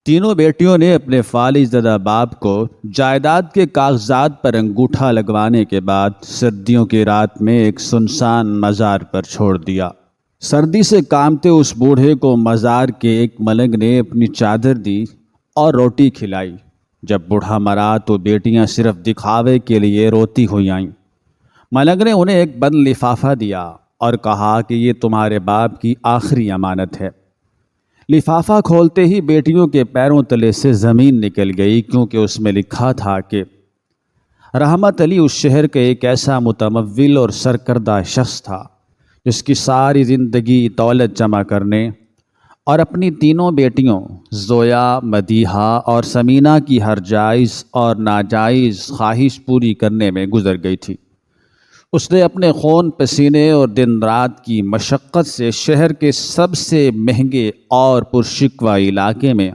تینوں بیٹیوں نے اپنے فالج زدہ باپ کو جائیداد کے کاغذات پر انگوٹھا لگوانے کے بعد سردیوں کی رات میں ایک سنسان مزار پر چھوڑ دیا۔ سردی سے کامتے اس بوڑھے کو مزار کے ایک ملنگ نے اپنی چادر دی اور روٹی کھلائی۔ جب بوڑھا مرا تو بیٹیاں صرف دکھاوے کے لیے روتی ہوئی آئیں۔ ملنگ نے انہیں ایک بند لفافہ دیا اور کہا کہ یہ تمہارے باپ کی آخری امانت ہے۔ لفافہ کھولتے ہی بیٹیوں کے پیروں تلے سے زمین نکل گئی، کیونکہ اس میں لکھا تھا کہ رحمت علی اس شہر کا ایک ایسا متمول اور سرکردہ شخص تھا جس کی ساری زندگی دولت جمع کرنے اور اپنی تینوں بیٹیوں زویا، مدیحہ اور سمینہ کی ہر جائز اور ناجائز خواہش پوری کرنے میں گزر گئی تھی۔ اس نے اپنے خون پسینے اور دن رات کی مشقت سے شہر کے سب سے مہنگے اور پرشکوہ علاقے میں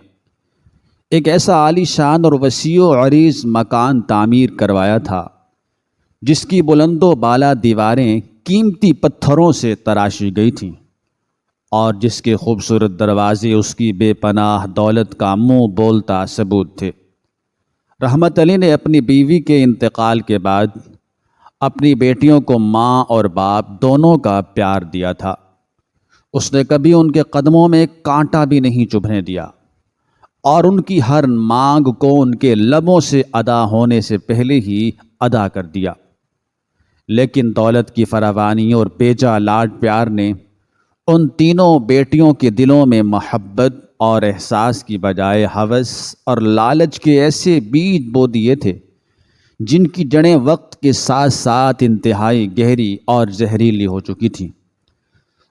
ایک ایسا عالی شان اور وسیع و عریض مکان تعمیر کروایا تھا جس کی بلند و بالا دیواریں قیمتی پتھروں سے تراشی گئی تھیں اور جس کے خوبصورت دروازے اس کی بے پناہ دولت کا منہ بولتا ثبوت تھے۔ رحمت علی نے اپنی بیوی کے انتقال کے بعد اپنی بیٹیوں کو ماں اور باپ دونوں کا پیار دیا تھا۔ اس نے کبھی ان کے قدموں میں ایک کانٹا بھی نہیں چبھنے دیا اور ان کی ہر مانگ کو ان کے لبوں سے ادا ہونے سے پہلے ہی ادا کر دیا۔ لیکن دولت کی فراوانی اور بیجا لاڈ پیار نے ان تینوں بیٹیوں کے دلوں میں محبت اور احساس کی بجائے ہوس اور لالچ کے ایسے بیج بو دیے تھے جن کی جڑیں وقت کے ساتھ ساتھ انتہائی گہری اور زہریلی ہو چکی تھیں۔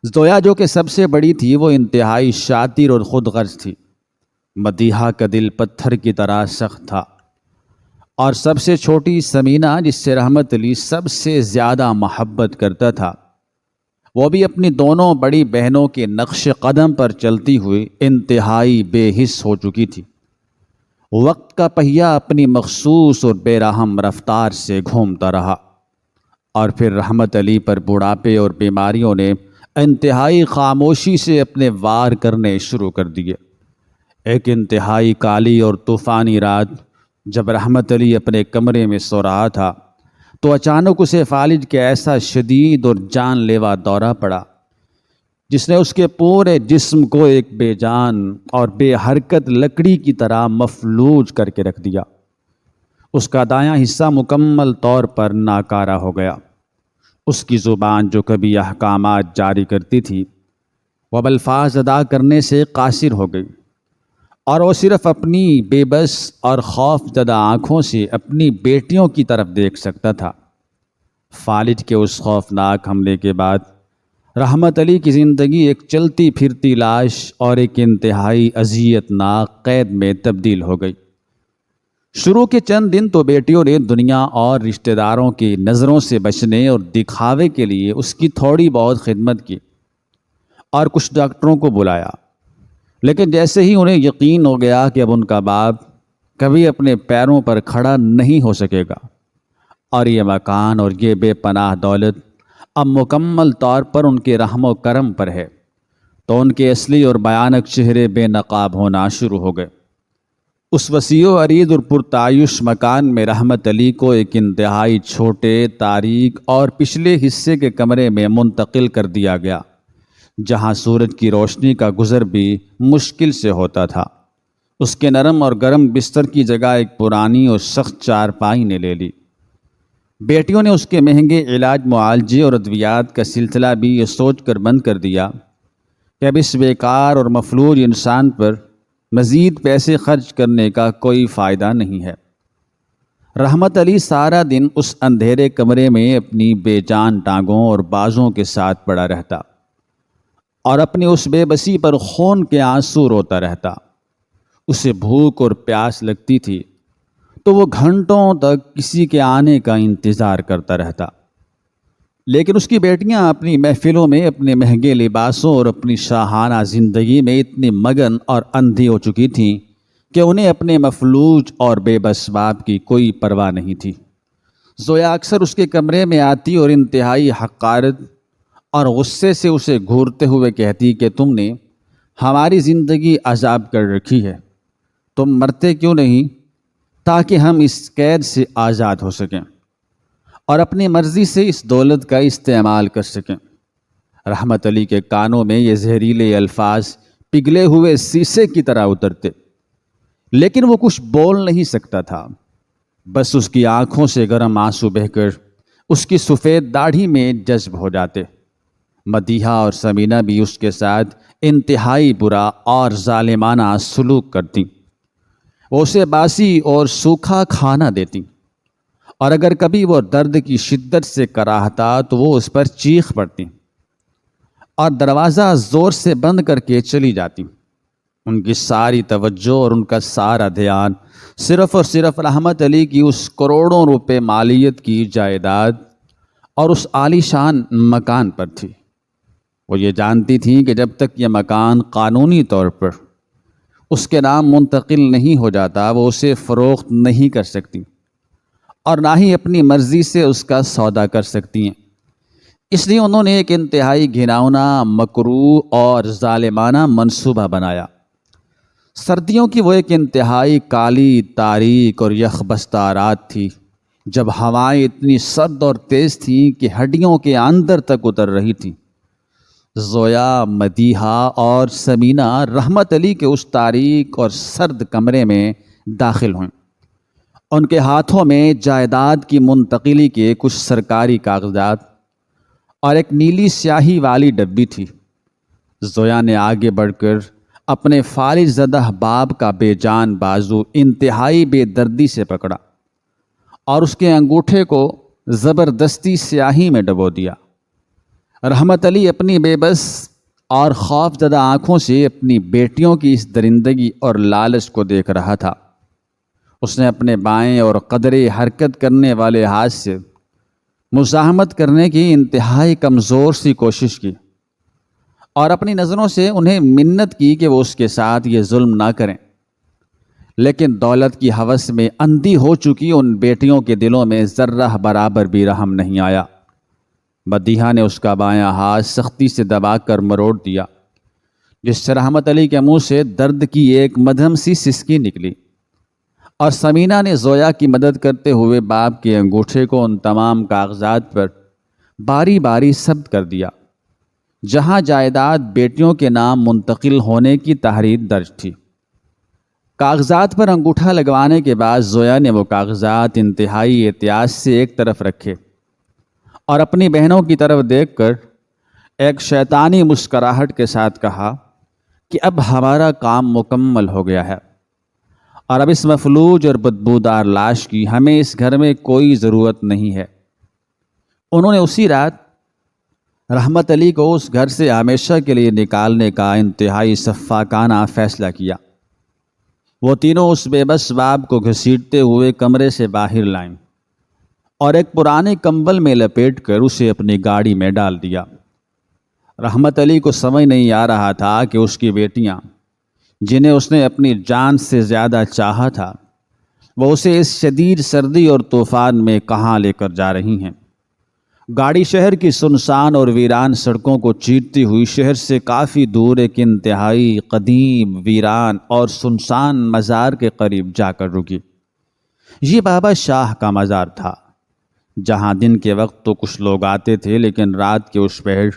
زویا جو کہ سب سے بڑی تھی وہ انتہائی شاطر اور خود غرض تھی۔ مدیحہ کا دل پتھر کی طرح سخت تھا، اور سب سے چھوٹی سمینہ جس سے رحمت علی سب سے زیادہ محبت کرتا تھا، وہ بھی اپنی دونوں بڑی بہنوں کے نقش قدم پر چلتی ہوئی انتہائی بے حس ہو چکی تھی۔ وقت کا پہیہ اپنی مخصوص اور بے رحم رفتار سے گھومتا رہا، اور پھر رحمت علی پر بڑھاپے اور بیماریوں نے انتہائی خاموشی سے اپنے وار کرنے شروع کر دیے۔ ایک انتہائی کالی اور طوفانی رات جب رحمت علی اپنے کمرے میں سو رہا تھا تو اچانک اسے فالج کے ایسا شدید اور جان لیوا دورہ پڑا جس نے اس کے پورے جسم کو ایک بے جان اور بے حرکت لکڑی کی طرح مفلوج کر کے رکھ دیا۔ اس کا دایاں حصہ مکمل طور پر ناکارہ ہو گیا۔ اس کی زبان جو کبھی احکامات جاری کرتی تھی وہ الفاظ ادا کرنے سے قاصر ہو گئی، اور وہ صرف اپنی بے بس اور خوف زدہ آنکھوں سے اپنی بیٹیوں کی طرف دیکھ سکتا تھا۔ فالج کے اس خوفناک حملے کے بعد رحمت علی کی زندگی ایک چلتی پھرتی لاش اور ایک انتہائی اذیت ناک قید میں تبدیل ہو گئی۔ شروع کے چند دن تو بیٹیوں نے دنیا اور رشتہ داروں کی نظروں سے بچنے اور دکھاوے کے لیے اس کی تھوڑی بہت خدمت کی اور کچھ ڈاکٹروں کو بلایا، لیکن جیسے ہی انہیں یقین ہو گیا کہ اب ان کا باپ کبھی اپنے پیروں پر کھڑا نہیں ہو سکے گا اور یہ مکان اور یہ بے پناہ دولت اب مکمل طور پر ان کے رحم و کرم پر ہے، تو ان کے اصلی اور بھیانک چہرے بے نقاب ہونا شروع ہو گئے۔ اس وسیع و عریض اور پرتعیش مکان میں رحمت علی کو ایک انتہائی چھوٹے، تاریک اور پچھلے حصے کے کمرے میں منتقل کر دیا گیا، جہاں سورج کی روشنی کا گزر بھی مشکل سے ہوتا تھا۔ اس کے نرم اور گرم بستر کی جگہ ایک پرانی اور سخت چارپائی نے لے لی۔ بیٹیوں نے اس کے مہنگے علاج معالجے اور ادویات کا سلسلہ بھی یہ سوچ کر بند کر دیا کہ اب اس بیکار اور مفلوج انسان پر مزید پیسے خرچ کرنے کا کوئی فائدہ نہیں ہے۔ رحمت علی سارا دن اس اندھیرے کمرے میں اپنی بے جان ٹانگوں اور بازوں کے ساتھ پڑا رہتا اور اپنی اس بے بسی پر خون کے آنسو روتا رہتا۔ اسے بھوک اور پیاس لگتی تھی تو وہ گھنٹوں تک کسی کے آنے کا انتظار کرتا رہتا، لیکن اس کی بیٹیاں اپنی محفلوں میں اپنے مہنگے لباسوں اور اپنی شاہانہ زندگی میں اتنی مگن اور اندھی ہو چکی تھیں کہ انہیں اپنے مفلوج اور بے بس باپ کی کوئی پرواہ نہیں تھی۔ زویا اکثر اس کے کمرے میں آتی اور انتہائی حقارت اور غصے سے اسے گھورتے ہوئے کہتی کہ تم نے ہماری زندگی عذاب کر رکھی ہے، تم مرتے کیوں نہیں تاکہ ہم اس قید سے آزاد ہو سکیں اور اپنی مرضی سے اس دولت کا استعمال کر سکیں۔ رحمت علی کے کانوں میں یہ زہریلے الفاظ پگھلے ہوئے سیسے کی طرح اترتے، لیکن وہ کچھ بول نہیں سکتا تھا۔ بس اس کی آنکھوں سے گرم آنسو بہہ کر اس کی سفید داڑھی میں جذب ہو جاتے۔ مدیحہ اور سمینہ بھی اس کے ساتھ انتہائی برا اور ظالمانہ سلوک کرتی۔ وہ اسے باسی اور سوکھا کھانا دیتی، اور اگر کبھی وہ درد کی شدت سے کراہتا تو وہ اس پر چیخ پڑتی اور دروازہ زور سے بند کر کے چلی جاتی۔ ان کی ساری توجہ اور ان کا سارا دھیان صرف اور صرف رحمت علی کی اس کروڑوں روپے مالیت کی جائیداد اور اس عالی شان مکان پر تھی۔ وہ یہ جانتی تھیں کہ جب تک یہ مکان قانونی طور پر اس کے نام منتقل نہیں ہو جاتا وہ اسے فروخت نہیں کر سکتی اور نہ ہی اپنی مرضی سے اس کا سودا کر سکتی ہیں۔ اس لیے انہوں نے ایک انتہائی گھناؤنا، مکروہ اور ظالمانہ منصوبہ بنایا۔ سردیوں کی وہ ایک انتہائی کالی، تاریک اور یخبستہ رات تھی جب ہوائیں اتنی سرد اور تیز تھیں کہ ہڈیوں کے اندر تک اتر رہی تھیں۔ زویا، مدیحہ اور سمینہ رحمت علی کے اس تاریک اور سرد کمرے میں داخل ہوئیں۔ ان کے ہاتھوں میں جائیداد کی منتقلی کے کچھ سرکاری کاغذات اور ایک نیلی سیاہی والی ڈبی تھی۔ زویا نے آگے بڑھ کر اپنے فالج زدہ باپ کا بے جان بازو انتہائی بے دردی سے پکڑا اور اس کے انگوٹھے کو زبردستی سیاہی میں ڈبو دیا۔ رحمت علی اپنی بے بس اور خوف زدہ آنکھوں سے اپنی بیٹیوں کی اس درندگی اور لالچ کو دیکھ رہا تھا۔ اس نے اپنے بائیں اور قدرے حرکت کرنے والے ہاتھ سے مزاحمت کرنے کی انتہائی کمزور سی کوشش کی اور اپنی نظروں سے انہیں منت کی کہ وہ اس کے ساتھ یہ ظلم نہ کریں، لیکن دولت کی ہوس میں اندھی ہو چکی ان بیٹیوں کے دلوں میں ذرہ برابر بھی رحم نہیں آیا۔ مدیحہ نے اس کا بایاں ہاتھ سختی سے دبا کر مروڑ دیا، جس سے رحمت علی کے منہ سے درد کی ایک مدھم سی سسکی نکلی، اور سمینہ نے زویا کی مدد کرتے ہوئے باپ کے انگوٹھے کو ان تمام کاغذات پر باری باری ثبت کر دیا جہاں جائیداد بیٹیوں کے نام منتقل ہونے کی تحریر درج تھی۔ کاغذات پر انگوٹھا لگوانے کے بعد زویا نے وہ کاغذات انتہائی احتیاط سے ایک طرف رکھے اور اپنی بہنوں کی طرف دیکھ کر ایک شیطانی مسکراہٹ کے ساتھ کہا کہ اب ہمارا کام مکمل ہو گیا ہے اور اب اس مفلوج اور بدبودار لاش کی ہمیں اس گھر میں کوئی ضرورت نہیں ہے۔ انہوں نے اسی رات رحمت علی کو اس گھر سے ہمیشہ کے لیے نکالنے کا انتہائی سفاکانہ فیصلہ کیا۔ وہ تینوں اس بے بس باپ کو گھسیٹتے ہوئے کمرے سے باہر لائیں اور ایک پرانے کمبل میں لپیٹ کر اسے اپنی گاڑی میں ڈال دیا۔ رحمت علی کو سمجھ نہیں آ رہا تھا کہ اس کی بیٹیاں، جنہیں اس نے اپنی جان سے زیادہ چاہا تھا، وہ اسے اس شدید سردی اور طوفان میں کہاں لے کر جا رہی ہیں۔ گاڑی شہر کی سنسان اور ویران سڑکوں کو چیرتی ہوئی شہر سے کافی دور ایک انتہائی قدیم، ویران اور سنسان مزار کے قریب جا کر رکی۔ یہ بابا شاہ کا مزار تھا، جہاں دن کے وقت تو کچھ لوگ آتے تھے، لیکن رات کے اس پہر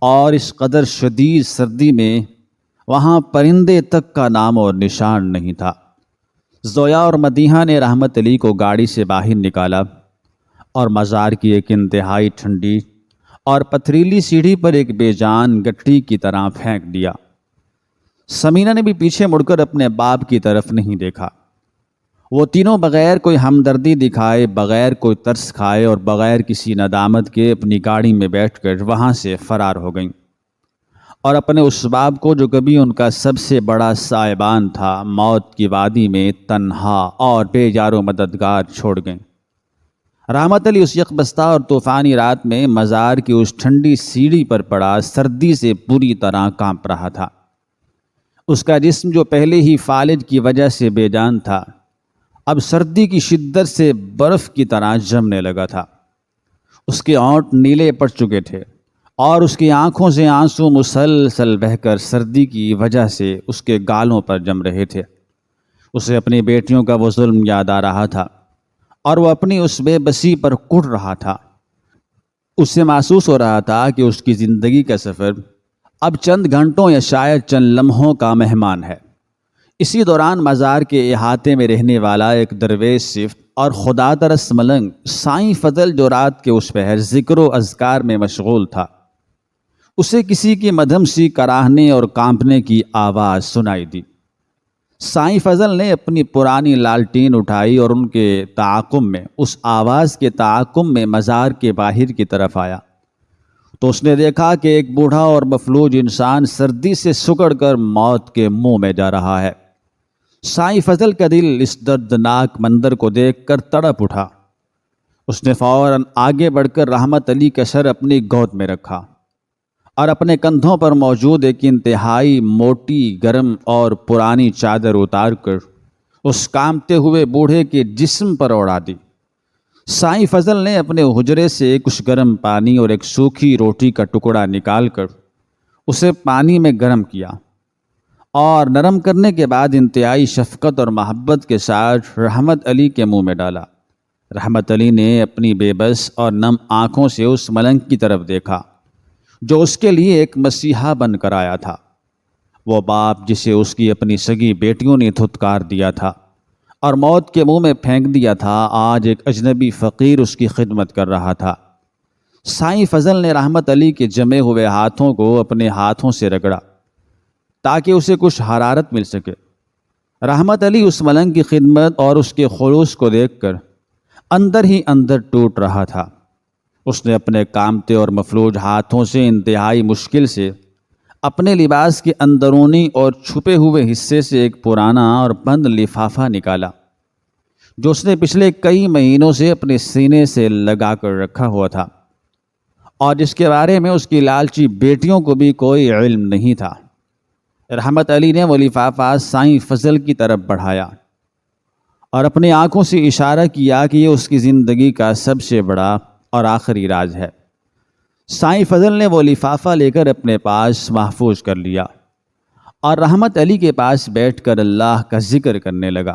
اور اس قدر شدید سردی میں وہاں پرندے تک کا نام اور نشان نہیں تھا۔ زویا اور مدیحہ نے رحمت علی کو گاڑی سے باہر نکالا اور مزار کی ایک انتہائی ٹھنڈی اور پتھریلی سیڑھی پر ایک بے جان گٹھی کی طرح پھینک دیا۔ سمینہ نے بھی پیچھے مڑ کر اپنے باپ کی طرف نہیں دیکھا۔ وہ تینوں بغیر کوئی ہمدردی دکھائے، بغیر کوئی ترس کھائے اور بغیر کسی ندامت کے اپنی گاڑی میں بیٹھ کر وہاں سے فرار ہو گئیں اور اپنے اس باپ کو، جو کبھی ان کا سب سے بڑا سائبان تھا، موت کی وادی میں تنہا اور بے یار و مددگار چھوڑ گئیں۔ رحمت علی اس یکبستہ اور طوفانی رات میں مزار کی اس ٹھنڈی سیڑھی پر پڑا سردی سے بری طرح کانپ رہا تھا۔ اس کا جسم، جو پہلے ہی فالج کی وجہ سے بے جان تھا، اب سردی کی شدت سے برف کی طرح جمنے لگا تھا۔ اس کے ہونٹ نیلے پڑ چکے تھے اور اس کی آنکھوں سے آنسو مسلسل بہہ کر سردی کی وجہ سے اس کے گالوں پر جم رہے تھے۔ اسے اپنی بیٹیوں کا وہ ظلم یاد آ رہا تھا اور وہ اپنی اس بے بسی پر کڑ رہا تھا۔ اسے محسوس ہو رہا تھا کہ اس کی زندگی کا سفر اب چند گھنٹوں یا شاید چند لمحوں کا مہمان ہے۔ اسی دوران مزار کے احاطے میں رہنے والا ایک درویش صفت اور خدا ترس ملنگ سائیں فضل جو رات کے اس پہر ذکر و اذکار میں مشغول تھا، اسے کسی کی مدھم سی کراہنے اور کانپنے کی آواز سنائی دی۔ سائیں فضل نے اپنی پرانی لالٹین اٹھائی اور ان کے تعاقب میں، اس آواز کے تعاقب میں مزار کے باہر کی طرف آیا تو اس نے دیکھا کہ ایک بوڑھا اور مفلوج انسان سردی سے سکڑ کر موت کے منہ میں جا رہا ہے۔ سائیں فضل کا دل اس دردناک منظر کو دیکھ کر تڑپ اٹھا۔ اس نے فوراً آگے بڑھ کر رحمت علی کا سر اپنی گود میں رکھا اور اپنے کندھوں پر موجود ایک انتہائی موٹی، گرم اور پرانی چادر اتار کر اس کامتے ہوئے بوڑھے کے جسم پر اوڑھا دی۔ سائیں فضل نے اپنے حجرے سے کچھ گرم پانی اور ایک سوکھی روٹی کا ٹکڑا نکال کر اسے پانی میں گرم کیا اور نرم کرنے کے بعد انتہائی شفقت اور محبت کے ساتھ رحمت علی کے منہ میں ڈالا۔ رحمت علی نے اپنی بے بس اور نم آنکھوں سے اس ملنگ کی طرف دیکھا جو اس کے لیے ایک مسیحا بن کر آیا تھا۔ وہ باپ جسے اس کی اپنی سگی بیٹیوں نے دھتکار دیا تھا اور موت کے منہ میں پھینک دیا تھا، آج ایک اجنبی فقیر اس کی خدمت کر رہا تھا۔ سائیں فضل نے رحمت علی کے جمے ہوئے ہاتھوں کو اپنے ہاتھوں سے رگڑا تاکہ اسے کچھ حرارت مل سکے۔ رحمت علی اس ملنگ کی خدمت اور اس کے خلوص کو دیکھ کر اندر ہی اندر ٹوٹ رہا تھا۔ اس نے اپنے کامتے اور مفلوج ہاتھوں سے انتہائی مشکل سے اپنے لباس کے اندرونی اور چھپے ہوئے حصے سے ایک پرانا اور بند لفافہ نکالا جو اس نے پچھلے کئی مہینوں سے اپنے سینے سے لگا کر رکھا ہوا تھا اور جس کے بارے میں اس کی لالچی بیٹیوں کو بھی کوئی علم نہیں تھا۔ رحمت علی نے وہ لفافہ سائیں فضل کی طرف بڑھایا اور اپنی آنکھوں سے اشارہ کیا کہ یہ اس کی زندگی کا سب سے بڑا اور آخری راز ہے۔ سائیں فضل نے وہ لفافہ لے کر اپنے پاس محفوظ کر لیا اور رحمت علی کے پاس بیٹھ کر اللہ کا ذکر کرنے لگا۔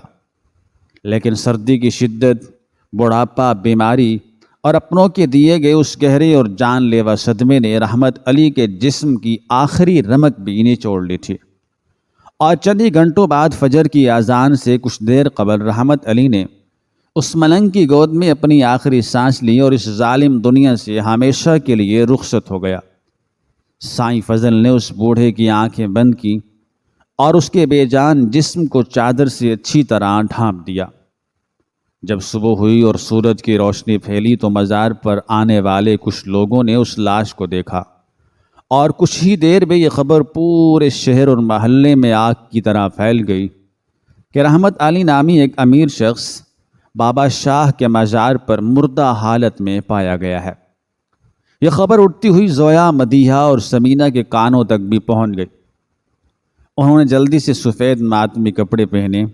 لیکن سردی کی شدت، بڑھاپا، بیماری اور اپنوں کے دیے گئے اس گہرے اور جان لیوا صدمے نے رحمت علی کے جسم کی آخری رمق بھی نچوڑ لی تھی، اور چند ہی گھنٹوں بعد فجر کی اذان سے کچھ دیر قبل رحمت علی نے اس ملنگ کی گود میں اپنی آخری سانس لی اور اس ظالم دنیا سے ہمیشہ کے لیے رخصت ہو گیا۔ سائیں فضل نے اس بوڑھے کی آنکھیں بند کی اور اس کے بے جان جسم کو چادر سے اچھی طرح ڈھانپ دیا۔ جب صبح ہوئی اور سورج کی روشنی پھیلی تو مزار پر آنے والے کچھ لوگوں نے اس لاش کو دیکھا اور کچھ ہی دیر میں یہ خبر پورے شہر اور محلے میں آگ کی طرح پھیل گئی کہ رحمت علی نامی ایک امیر شخص بابا شاہ کے مزار پر مردہ حالت میں پایا گیا ہے۔ یہ خبر اٹھتی ہوئی زویا، مدیحہ اور سمینہ کے کانوں تک بھی پہنچ گئی۔ انہوں نے جلدی سے سفید ماتمی کپڑے پہنے،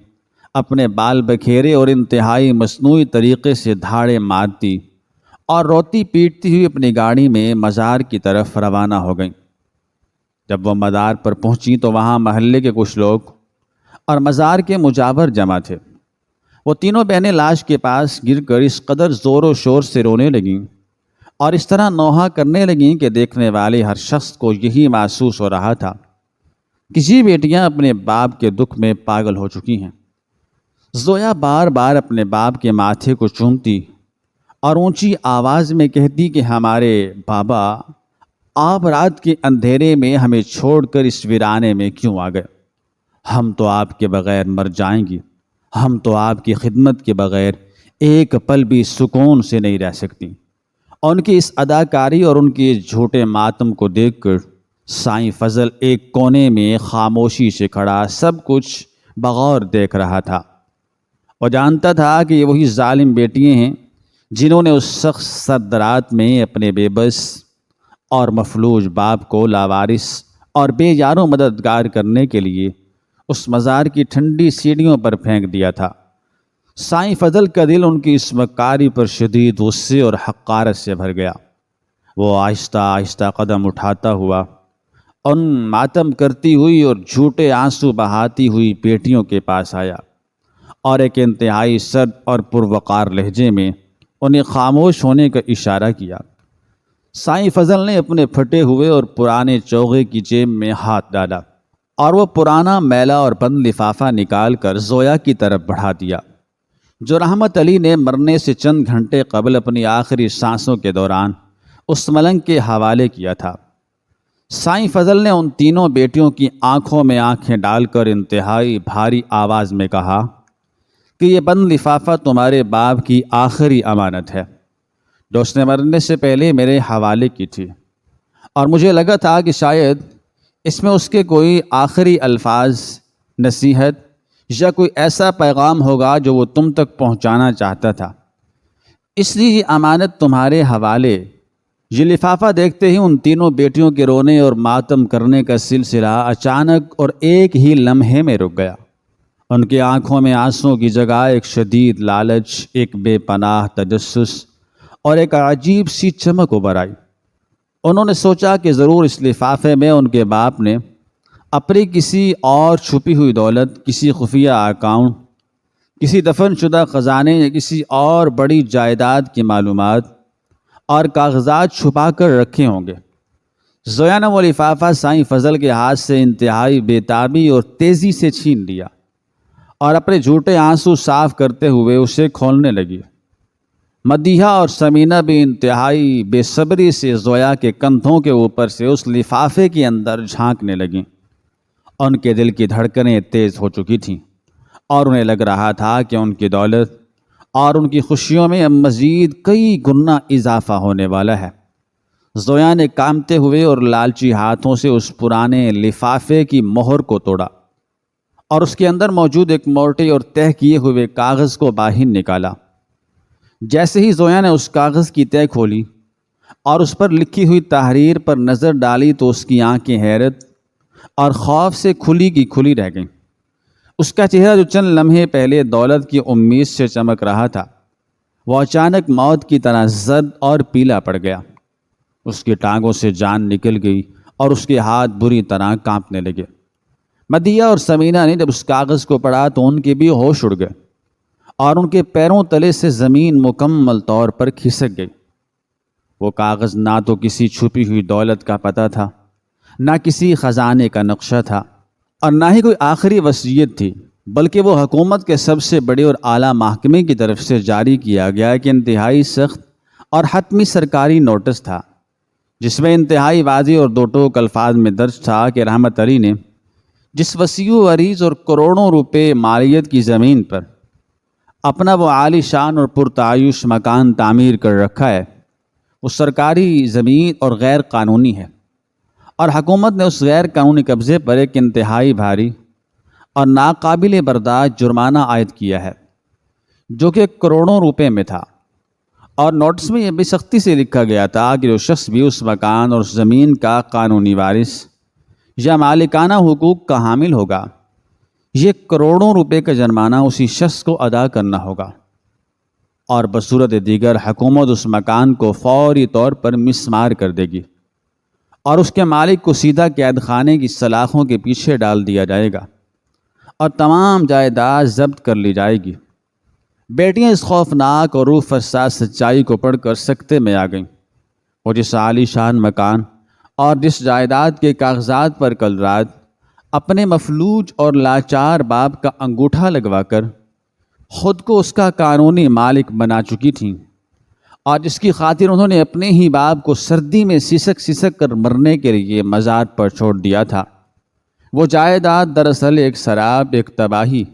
اپنے بال بکھیرے اور انتہائی مصنوعی طریقے سے دھاڑیں مارتی اور روتی پیٹتی ہوئی اپنی گاڑی میں مزار کی طرف روانہ ہو گئیں۔ جب وہ مزار پر پہنچی تو وہاں محلے کے کچھ لوگ اور مزار کے مجاور جمع تھے۔ وہ تینوں بہنیں لاش کے پاس گر کر اس قدر زور و شور سے رونے لگیں اور اس طرح نوحہ کرنے لگیں کہ دیکھنے والے ہر شخص کو یہی محسوس ہو رہا تھا کہ یہ بیٹیاں اپنے باپ کے دکھ میں پاگل ہو چکی ہیں۔ زویا بار بار اپنے باپ کے ماتھے کو چومتی اور اونچی آواز میں کہتی کہ ہمارے بابا، آپ رات کے اندھیرے میں ہمیں چھوڑ کر اس ویرانے میں کیوں آ گئے؟ ہم تو آپ کے بغیر مر جائیں گی، ہم تو آپ کی خدمت کے بغیر ایک پل بھی سکون سے نہیں رہ سکتی۔ اور ان کی اس اداکاری اور ان کے جھوٹے ماتم کو دیکھ کر سائیں فضل ایک کونے میں خاموشی سے کھڑا سب کچھ بغور دیکھ رہا تھا۔ وہ جانتا تھا کہ یہ وہی ظالم بیٹیاں ہیں جنہوں نے اس سخت سرد رات میں اپنے بے بس اور مفلوج باپ کو لاوارث اور بے یارو مددگار کرنے کے لیے اس مزار کی ٹھنڈی سیڑھیوں پر پھینک دیا تھا۔ سائیں فضل کا دل ان کی اس مکاری پر شدید غصے اور حقارت سے بھر گیا۔ وہ آہستہ آہستہ قدم اٹھاتا ہوا ان ماتم کرتی ہوئی اور جھوٹے آنسو بہاتی ہوئی بیٹیوں کے پاس آیا اور ایک انتہائی سرد اور پروقار لہجے میں انہیں خاموش ہونے کا اشارہ کیا۔ سائیں فضل نے اپنے پھٹے ہوئے اور پرانے چوغے کی جیب میں ہاتھ ڈالا اور وہ پرانا میلا اور بند لفافہ نکال کر زویا کی طرف بڑھا دیا، جو رحمت علی نے مرنے سے چند گھنٹے قبل اپنی آخری سانسوں کے دوران اس ملنگ کے حوالے کیا تھا۔ سائیں فضل نے ان تینوں بیٹیوں کی آنکھوں میں آنکھیں ڈال کر انتہائی بھاری آواز میں کہا کہ یہ بند لفافہ تمہارے باپ کی آخری امانت ہے جو اس نے مرنے سے پہلے میرے حوالے کی تھی، اور مجھے لگا تھا کہ شاید اس میں اس کے کوئی آخری الفاظ، نصیحت یا کوئی ایسا پیغام ہوگا جو وہ تم تک پہنچانا چاہتا تھا، اس لیے یہ امانت تمہارے حوالے۔ یہ لفافہ دیکھتے ہی ان تینوں بیٹیوں کے رونے اور ماتم کرنے کا سلسلہ اچانک اور ایک ہی لمحے میں رک گیا۔ ان کی آنکھوں میں آنسوں کی جگہ ایک شدید لالچ، ایک بے پناہ تجسس اور ایک عجیب سی چمک ابھر آئی۔ انہوں نے سوچا کہ ضرور اس لفافے میں ان کے باپ نے اپنی کسی اور چھپی ہوئی دولت، کسی خفیہ اکاؤنٹ، کسی دفن شدہ خزانے یا کسی اور بڑی جائیداد کی معلومات اور کاغذات چھپا کر رکھے ہوں گے۔ زویا نے وہ لفافہ سائیں فضل کے ہاتھ سے انتہائی بے تابی اور تیزی سے چھین لیا اور اپنے جھوٹے آنسو صاف کرتے ہوئے اسے کھولنے لگی۔ مدیحہ اور سمینہ بھی انتہائی بے صبری سے زویا کے کندھوں کے اوپر سے اس لفافے کے اندر جھانکنے لگیں۔ ان کے دل کی دھڑکنیں تیز ہو چکی تھیں اور انہیں لگ رہا تھا کہ ان کی دولت اور ان کی خوشیوں میں اب مزید کئی گنا اضافہ ہونے والا ہے۔ زویا نے کامتے ہوئے اور لالچی ہاتھوں سے اس پرانے لفافے کی مہر کو توڑا اور اس کے اندر موجود ایک موٹے اور تہہ کیے ہوئے کاغذ کو باہر نکالا۔ جیسے ہی زویا نے اس کاغذ کی تہہ کھولی اور اس پر لکھی ہوئی تحریر پر نظر ڈالی تو اس کی آنکھیں حیرت اور خوف سے کھلی کی کھلی رہ گئیں۔ اس کا چہرہ جو چند لمحے پہلے دولت کی امید سے چمک رہا تھا، وہ اچانک موت کی طرح زرد اور پیلا پڑ گیا۔ اس کی ٹانگوں سے جان نکل گئی اور اس کے ہاتھ بری طرح کانپنے لگے۔ مدیحہ اور سمینہ نے جب اس کاغذ کو پڑھا تو ان کے بھی ہوش اڑ گئے اور ان کے پیروں تلے سے زمین مکمل طور پر کھسک گئی۔ وہ کاغذ نہ تو کسی چھپی ہوئی دولت کا پتہ تھا، نہ کسی خزانے کا نقشہ تھا، اور نہ ہی کوئی آخری وصیت تھی، بلکہ وہ حکومت کے سب سے بڑے اور اعلیٰ محکمے کی طرف سے جاری کیا گیا ایک انتہائی سخت اور حتمی سرکاری نوٹس تھا، جس میں انتہائی واضح اور دو ٹوک الفاظ میں درج تھا کہ رحمت علی نے جس وسیع و عریض اور کروڑوں روپے مالیت کی زمین پر اپنا وہ عالی شان اور پرتعیش مکان تعمیر کر رکھا ہے، وہ سرکاری زمین اور غیر قانونی ہے، اور حکومت نے اس غیر قانونی قبضے پر ایک انتہائی بھاری اور ناقابل برداشت جرمانہ عائد کیا ہے، جو کہ کروڑوں روپے میں تھا۔ اور نوٹس میں یہ بھی سختی سے لکھا گیا تھا کہ جو شخص بھی اس مکان اور اس زمین کا قانونی وارث یا مالکانہ حقوق کا حامل ہوگا، یہ کروڑوں روپے کا جرمانہ اسی شخص کو ادا کرنا ہوگا، اور بصورت دیگر حکومت اس مکان کو فوری طور پر مسمار کر دے گی اور اس کے مالک کو سیدھا قید خانے کی سلاخوں کے پیچھے ڈال دیا جائے گا اور تمام جائیداد ضبط کر لی جائے گی۔ بیٹیاں اس خوفناک اور روح فرسا سچائی کو پڑھ کر سکتے میں آ گئیں۔ وہ جس عالی شان مکان اور جس جائیداد کے کاغذات پر کل رات اپنے مفلوج اور لاچار باپ کا انگوٹھا لگوا کر خود کو اس کا قانونی مالک بنا چکی تھیں، اور جس کی خاطر انہوں نے اپنے ہی باپ کو سردی میں سسک سسک کر مرنے کے لیے مزار پر چھوڑ دیا تھا، وہ جائیداد دراصل ایک سراب، ایک تباہی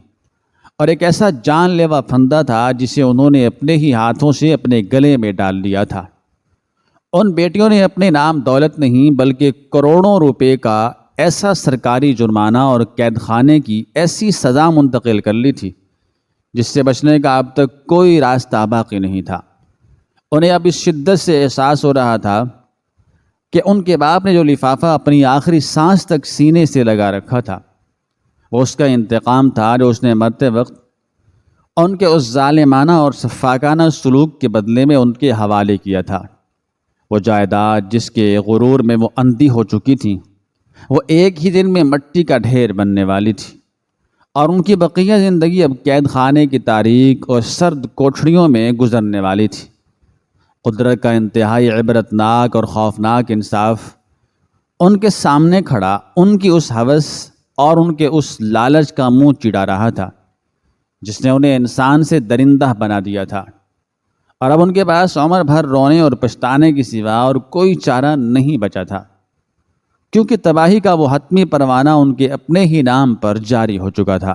اور ایک ایسا جان لیوا پھندا تھا جسے انہوں نے اپنے ہی ہاتھوں سے اپنے گلے میں ڈال لیا تھا۔ ان بیٹیوں نے اپنے نام دولت نہیں بلکہ کروڑوں روپے کا ایسا سرکاری جرمانہ اور قید خانے کی ایسی سزا منتقل کر لی تھی جس سے بچنے کا اب تک کوئی راستہ باقی نہیں تھا۔ انہیں اب اس شدت سے احساس ہو رہا تھا کہ ان کے باپ نے جو لفافہ اپنی آخری سانس تک سینے سے لگا رکھا تھا، وہ اس کا انتقام تھا جو اس نے مرتے وقت ان کے اس ظالمانہ اور سفاکانہ سلوک کے بدلے میں ان کے حوالے کیا تھا۔ وہ جائیداد جس کے غرور میں وہ اندھی ہو چکی تھی، وہ ایک ہی دن میں مٹی کا ڈھیر بننے والی تھی، اور ان کی بقیہ زندگی اب قید خانے کی تاریک اور سرد کوٹھڑیوں میں گزرنے والی تھی۔ قدرت کا انتہائی عبرتناک اور خوفناک انصاف ان کے سامنے کھڑا ان کی اس ہوس اور ان کے اس لالچ کا منہ چڑا رہا تھا جس نے انہیں انسان سے درندہ بنا دیا تھا، اور اب ان کے پاس عمر بھر رونے اور پچھتانے کی سوا اور کوئی چارہ نہیں بچا تھا، کیونکہ تباہی کا وہ حتمی پروانہ ان کے اپنے ہی نام پر جاری ہو چکا تھا۔